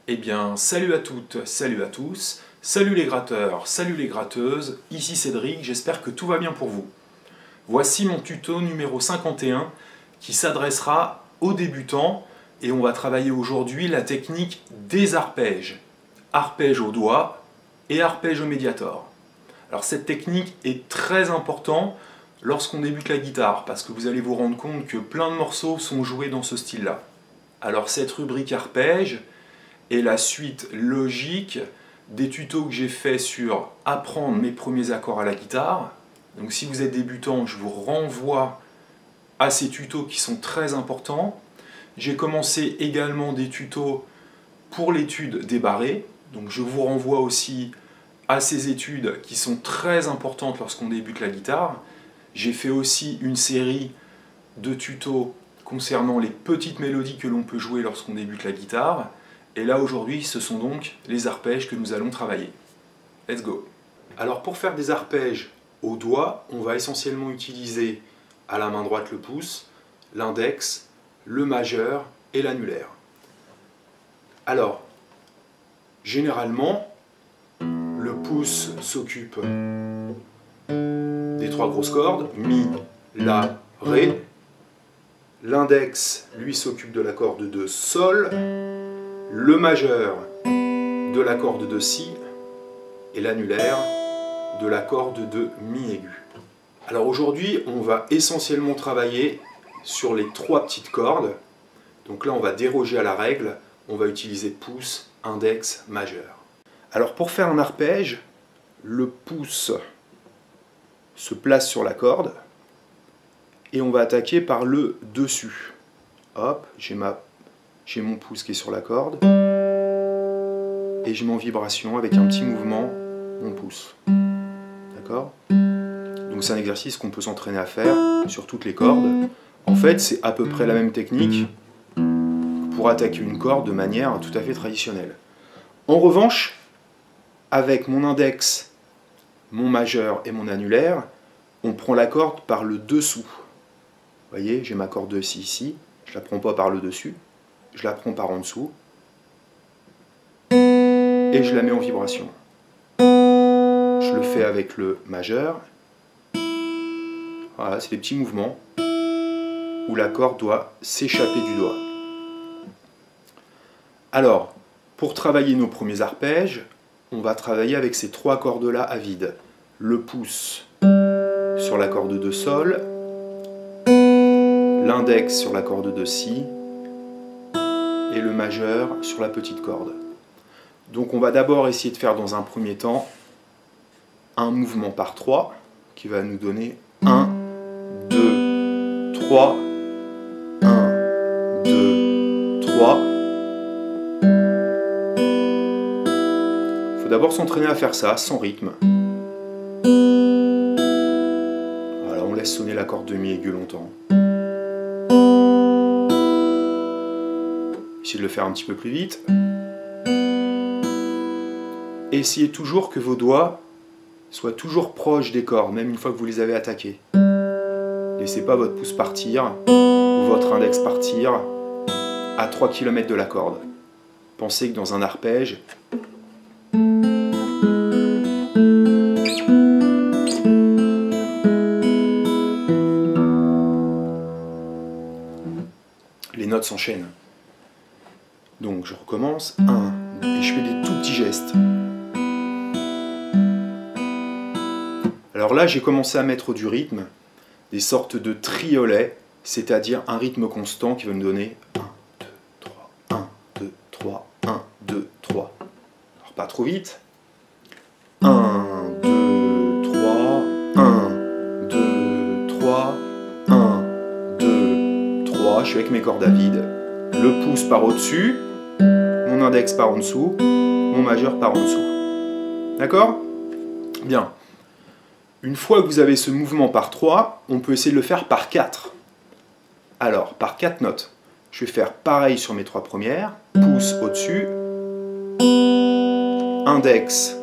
Eh bien, salut à toutes, salut à tous, salut les gratteurs, salut les gratteuses, ici Cédric, j'espère que tout va bien pour vous. Voici mon tuto numéro 51 qui s'adressera aux débutants et on va travailler aujourd'hui la technique des arpèges. Arpège au doigt et arpège au médiator. Alors cette technique est très importante lorsqu'on débute la guitare parce que vous allez vous rendre compte que plein de morceaux sont joués dans ce style-là. Alors cette rubrique arpège est la suite logique des tutos que j'ai fait sur apprendre mes premiers accords à la guitare. Donc si vous êtes débutant, je vous renvoie à ces tutos qui sont très importants. J'ai commencé également des tutos pour l'étude des barrés. Donc je vous renvoie aussi à ces études qui sont très importantes lorsqu'on débute la guitare. J'ai fait aussi une série de tutos concernant les petites mélodies que l'on peut jouer lorsqu'on débute la guitare. Et là aujourd'hui, ce sont donc les arpèges que nous allons travailler. Let's go! Alors pour faire des arpèges au doigt, on va essentiellement utiliser à la main droite le pouce, l'index, le majeur et l'annulaire. Alors, généralement, le pouce s'occupe des trois grosses cordes, Mi, La, Ré. L'index, lui, s'occupe de la corde de Sol. Le majeur de la corde de Si et l'annulaire de la corde de Mi aigu. Alors aujourd'hui, on va essentiellement travailler sur les trois petites cordes. Donc là, on va déroger à la règle, on va utiliser pouce, index, majeur. Alors pour faire un arpège, le pouce se place sur la corde et on va attaquer par le dessus. Hop, j'ai mon pouce qui est sur la corde et je mets en vibration avec un petit mouvement mon pouce. D'accord? Donc c'est un exercice qu'on peut s'entraîner à faire sur toutes les cordes. En fait, c'est à peu près la même technique pour attaquer une corde de manière tout à fait traditionnelle. En revanche, avec mon index, mon majeur et mon annulaire, on prend la corde par le dessous. Vous voyez, j'ai ma corde de Si ici, je ne la prends pas par le dessus, je la prends par en dessous et je la mets en vibration. Je le fais avec le majeur. Voilà, c'est des petits mouvements où la corde doit s'échapper du doigt. Alors, pour travailler nos premiers arpèges, on va travailler avec ces trois cordes-là à vide. Le pouce sur la corde de Sol, l'index sur la corde de Si et le majeur sur la petite corde. Donc on va d'abord essayer de faire dans un premier temps un mouvement par 3 qui va nous donner 1, 2, 3, 1, 2, 3. Il faut d'abord s'entraîner à faire ça sans rythme. Voilà, on laisse sonner la corde de Mi aigu longtemps. Essayez de le faire un petit peu plus vite. Et essayez toujours que vos doigts soient toujours proches des cordes, même une fois que vous les avez attaqués. Laissez pas votre pouce partir, ou votre index partir, à 3 km de la corde. Pensez que dans un arpège, les notes s'enchaînent. Donc je recommence, 1, et je fais des tout petits gestes. Alors là, j'ai commencé à mettre du rythme, des sortes de triolets, c'est-à-dire un rythme constant qui va me donner 1, 2, 3, 1, 2, 3, 1, 2, 3. Alors pas trop vite. 1, 2, 3, 1, 2, 3, 1, 2, 3. Je suis avec mes cordes à vide. Le pouce par au-dessus, mon index par en dessous, mon majeur par en dessous. D'accord? Bien. Une fois que vous avez ce mouvement par 3, on peut essayer de le faire par 4. Alors, par 4 notes. Je vais faire pareil sur mes 3 premières. Pouce au-dessus, index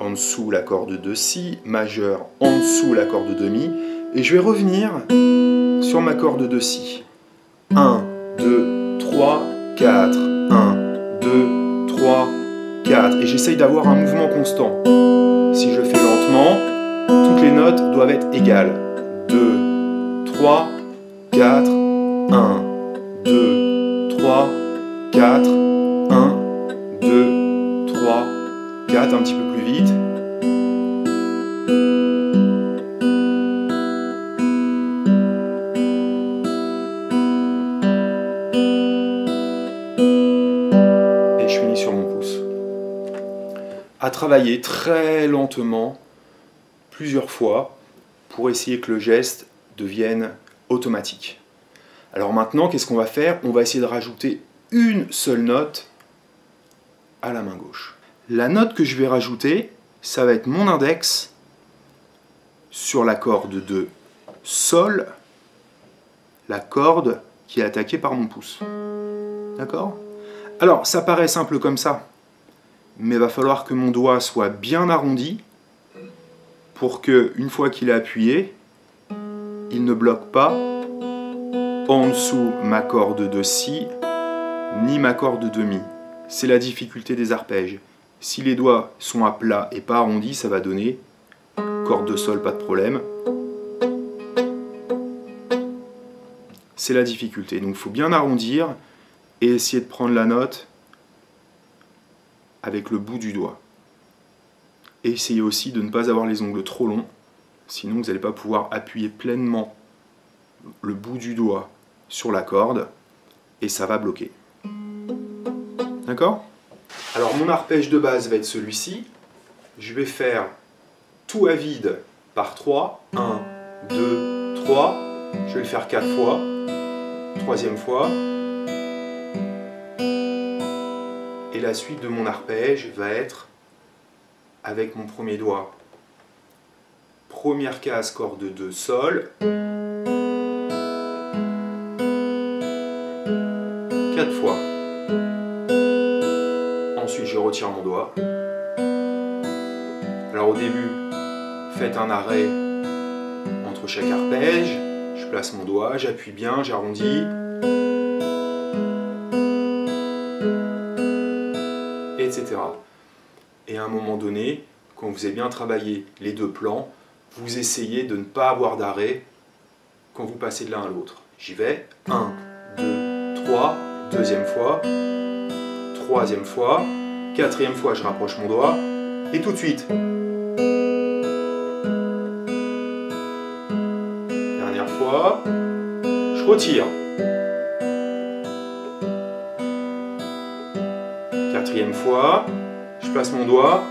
en dessous la corde de Si, majeur en dessous la corde de Mi, et je vais revenir sur ma corde de Si. 1, 2, 3, 4, 1, 2, 4. Et j'essaye d'avoir un mouvement constant. Si je fais lentement, toutes les notes doivent être égales. 2, 3, 4, 1, 2, 3, 4, 1, 2, 3, 4, un petit peu plus vite. Et je finis sur mon pouce. À travailler très lentement, plusieurs fois, pour essayer que le geste devienne automatique. Alors maintenant, qu'est-ce qu'on va faire? On va essayer de rajouter une seule note à la main gauche. La note que je vais rajouter, ça va être mon index sur la corde de Sol, la corde qui est attaquée par mon pouce. D'accord? Alors, ça paraît simple comme ça, mais il va falloir que mon doigt soit bien arrondi pour que, une fois qu'il est appuyé, il ne bloque pas en dessous ma corde de Si, ni ma corde de Mi. C'est la difficulté des arpèges. Si les doigts sont à plat et pas arrondis, ça va donner corde de Sol, pas de problème. C'est la difficulté. Donc il faut bien arrondir et essayer de prendre la note avec le bout du doigt. Et essayez aussi de ne pas avoir les ongles trop longs, sinon vous n'allez pas pouvoir appuyer pleinement le bout du doigt sur la corde et ça va bloquer. D'accord? Alors mon arpège de base va être celui-ci. Je vais faire tout à vide par 3. 1, 2, 3. Je vais le faire 4 fois. Troisième fois. Et la suite de mon arpège va être avec mon premier doigt. Première case, corde de Sol. 4 fois. Ensuite, je retire mon doigt. Alors au début, faites un arrêt entre chaque arpège. Je place mon doigt, j'appuie bien, j'arrondis. Etc. Et à un moment donné, quand vous avez bien travaillé les deux plans, vous essayez de ne pas avoir d'arrêt quand vous passez de l'un à l'autre. J'y vais. 1, 2, 3. Deuxième fois. Troisième fois. Quatrième fois, je rapproche mon doigt. Et tout de suite. Dernière fois. Je retire. Quatrième fois. Je place mon doigt.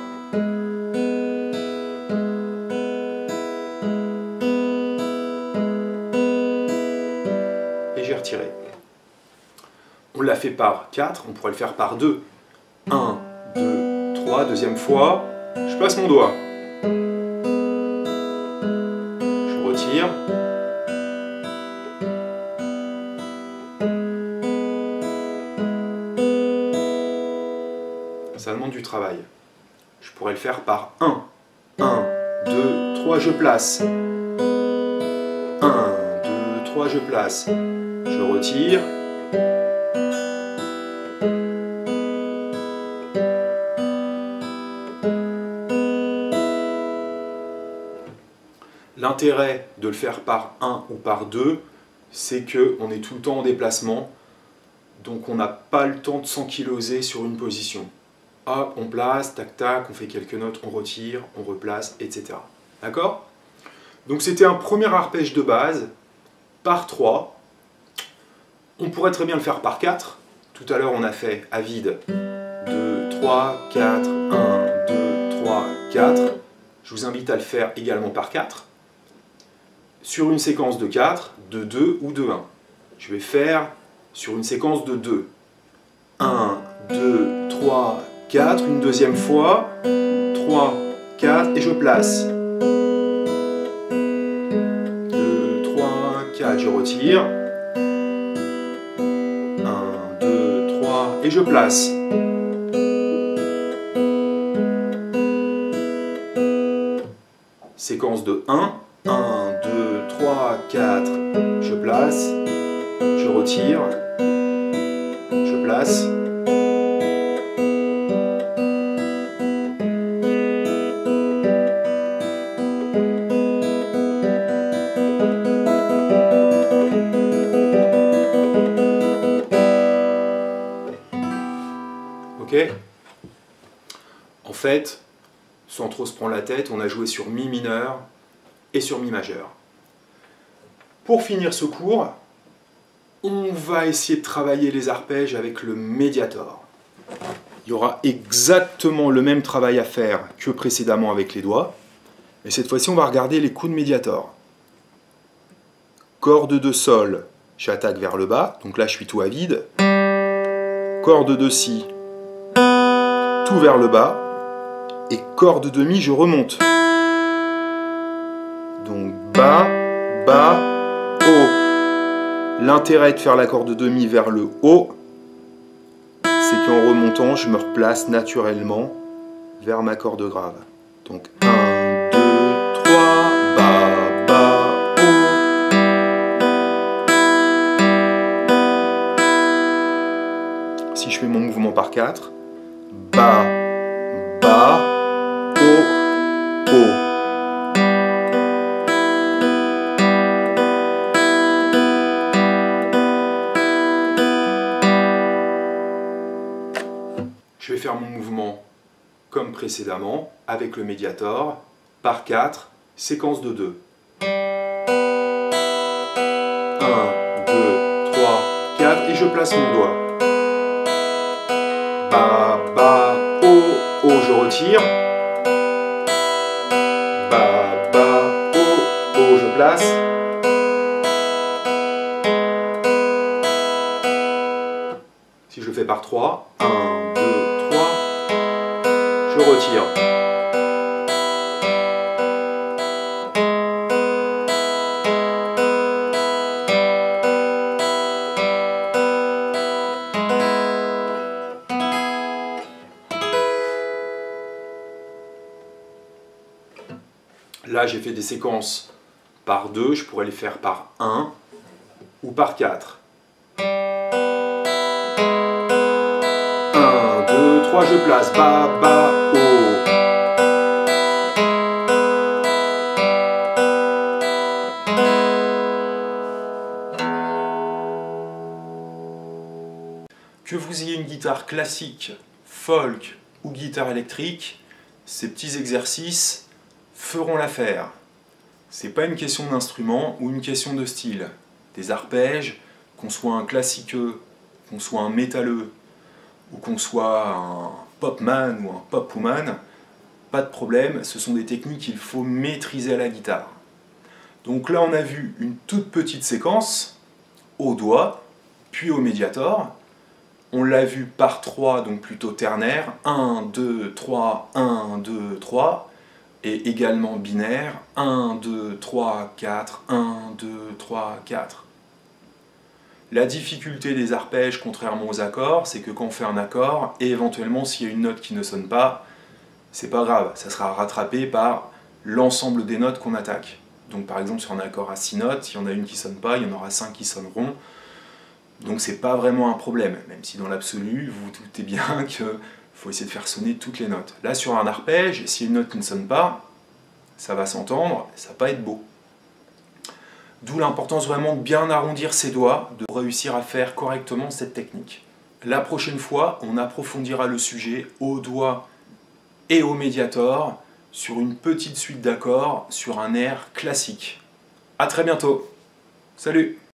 Et j'ai retiré. On l'a fait par 4, on pourrait le faire par 2. 1, 2, 3, deuxième fois. Je place mon doigt. Je retire. Ça demande du travail. Je pourrais le faire par 1. 1, 2, 3, je place. 1, 2, 3, je place. Je retire. L'intérêt de le faire par 1 ou par 2, c'est qu'on est tout le temps en déplacement, donc on n'a pas le temps de s'ankyloser sur une position. Hop, on place, tac tac, on fait quelques notes, on retire, on replace, etc. D'accord? Donc c'était un premier arpège de base, par 3. On pourrait très bien le faire par 4. Tout à l'heure on a fait à vide 2, 3, 4, 1, 2, 3, 4. Je vous invite à le faire également par 4. Sur une séquence de 4, de 2 ou de 1. Je vais faire sur une séquence de 2. 1, 2, 3, 4, une deuxième fois, 3, 4, et je place. 2, 3, 4, je retire. 1, 2, 3, et je place. Séquence de 1, 1, 2, 3, 4, je place, je retire, je place. Ok? En fait, sans trop se prendre la tête, on a joué sur Mi mineur et sur Mi majeur. Pour finir ce cours, on va essayer de travailler les arpèges avec le médiator. Il y aura exactement le même travail à faire que précédemment avec les doigts. Mais cette fois-ci, on va regarder les coups de médiator. Corde de sol, j'attaque vers le bas, donc là je suis tout à vide. Corde de si, tout vers le bas. Et corde de mi, je remonte. Donc bas, bas, haut. L'intérêt de faire la corde de mi vers le haut, c'est qu'en remontant, je me replace naturellement vers ma corde grave. Donc 1, 2, 3, bas, bas, haut. Si je fais mon mouvement par 4, bas, bas, haut, haut. Je vais faire mon mouvement comme précédemment, avec le médiator, par 4, séquence de 2. 1, 2, 3, 4, et je place mon doigt. Bas, bas, haut, haut, je retire. Bas, bas, haut, haut, je place. Si je le fais par 3, 1, 2, 3, je retire. Là, j'ai fait des séquences par 2, je pourrais les faire par 1 ou par 4. 1, 2, 3, je place, bas, bas, haut. Que vous ayez une guitare classique, folk ou guitare électrique, ces petits exercices feront l'affaire. C'est pas une question d'instrument ou une question de style. Des arpèges, qu'on soit un classiqueux, qu'on soit un métalleux, ou qu'on soit un popman ou un popwoman, pas de problème, ce sont des techniques qu'il faut maîtriser à la guitare. Donc là on a vu une toute petite séquence, au doigt, puis au médiator. On l'a vu par 3, donc plutôt ternaire, 1, 2, 3, 1, 2, 3, et également binaire, 1, 2, 3, 4, 1, 2, 3, 4. La difficulté des arpèges, contrairement aux accords, c'est que quand on fait un accord, et éventuellement s'il y a une note qui ne sonne pas, c'est pas grave, ça sera rattrapé par l'ensemble des notes qu'on attaque. Donc par exemple sur un accord à 6 notes, il y en a une qui sonne pas, il y en aura 5 qui sonneront. Donc c'est pas vraiment un problème, même si dans l'absolu, vous vous doutez bien qu'il faut essayer de faire sonner toutes les notes. Là sur un arpège, si une note qui ne sonne pas, ça va s'entendre, ça va pas être beau. D'où l'importance vraiment de bien arrondir ses doigts, de réussir à faire correctement cette technique. La prochaine fois, on approfondira le sujet au doigt et au médiator sur une petite suite d'accords sur un air classique. A très bientôt. Salut!